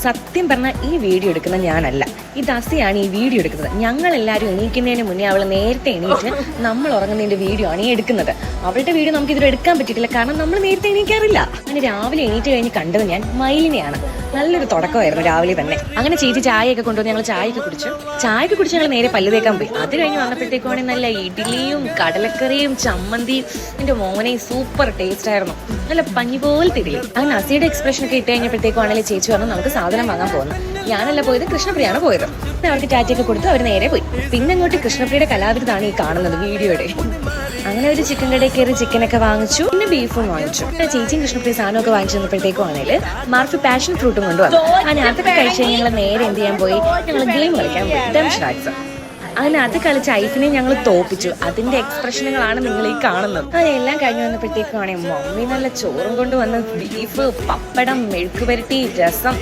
സത്യം പറഞ്ഞാൽ ഈ വീഡിയോ എടുക്കുന്ന ഞാനല്ല, ഈ ദസിയാണ് ഈ വീഡിയോ എടുക്കുന്നത്. ഞങ്ങളെല്ലാവരും എണീക്കുന്നതിന് മുന്നേ അവൾ നേരത്തെ എണീറ്റ് നമ്മൾ ഉറങ്ങുന്നതിന്റെ വീഡിയോ ആണ് ഈ എടുക്കുന്നത്. അവളുടെ വീഡിയോ നമുക്ക് ഇതിൽ എടുക്കാൻ പറ്റിയിട്ടില്ല, കാരണം നമ്മൾ നേരത്തെ എണീക്കാറില്ല. അങ്ങനെ രാവിലെ എണീറ്റ് കഴിഞ്ഞ് കണ്ടത് ഞാൻ മയിലിനെയാണ്. നല്ലൊരു തുടക്കമായിരുന്നു രാവിലെ തന്നെ. അങ്ങനെ ചേച്ചി ചായയൊക്കെ കൊണ്ടുവന്ന് ഞങ്ങൾ ചായയൊക്കെ കുടിച്ച് ഞങ്ങൾ നേരെ പല്ല് തേക്കാൻ പോയി. അത് കഴിഞ്ഞ് വന്നപ്പോഴത്തേക്കുവാണെങ്കിൽ നല്ല ഇഡ്ഡലിയും കടലക്കറിയും ചമ്മന്തിയും എൻ്റെ മോനെ സൂപ്പർ ടേസ്റ്റ് ആയിരുന്നു. നല്ല പഞ്ഞി പോലത്തെ ഇഡ്ഡലി. അങ്ങനെ നസിയുടെ എക്സ്പ്രഷൻ ഒക്കെ ഇട്ട് കഴിഞ്ഞപ്പോഴത്തേക്കുവാണെങ്കിൽ ചേച്ചി പറഞ്ഞു നമുക്ക് സാധനം വാങ്ങാൻ പോകുന്നു. ഞാനല്ല പോയത്, കൃഷ്ണപ്രിയാണ് പോയത്. അവർക്ക് ടാറ്റയൊക്കെ കൊടുത്ത് അവർ നേരെ പോയി. പിന്നെ അങ്ങോട്ട് കൃഷ്ണപ്രിയുടെ കലാവിരുതാണ് ഈ കാണുന്നത് വീഡിയോയുടെ. അങ്ങനെ ഒരു ചിക്കൻ കടയിൽ കയറി ചിക്കനൊക്കെ വാങ്ങിച്ചു, പിന്നെ ബീഫും വാങ്ങിച്ചു. ചേച്ചിയും കൃഷ്ണപ്രിയ സാധനമൊക്കെ വാങ്ങിച്ചു വന്നപ്പോഴത്തേക്കും ആണെങ്കിൽ മാർഫ് പാഷൻ ഫ്രൂട്ടും കൊണ്ടുവന്നു. അങ്ങനെ അതൊക്കെ കഴിച്ച് ഞങ്ങൾ നേരെ എന്ത് ചെയ്യാൻ പോയി, ഞങ്ങൾ ഗെയിം കളിക്കാൻ പോയി, ഡെംഷറാക്സ്. അങ്ങനെ അത് കളിച്ച് ഐഫിനെ ഞങ്ങൾ തോപ്പിച്ചു. അതിന്റെ എക്സ്പ്രഷനുകളാണ് നിങ്ങൾ ഈ കാണുന്നത്. അങ്ങനെ എല്ലാം കഴിഞ്ഞ് വന്നപ്പോഴത്തേക്കും ആണെങ്കിൽ മമ്മി നല്ല ചോറും കൊണ്ട് വന്ന് ബീഫ്, പപ്പടം, മെഴുക്ക് പുരട്ടി, രസം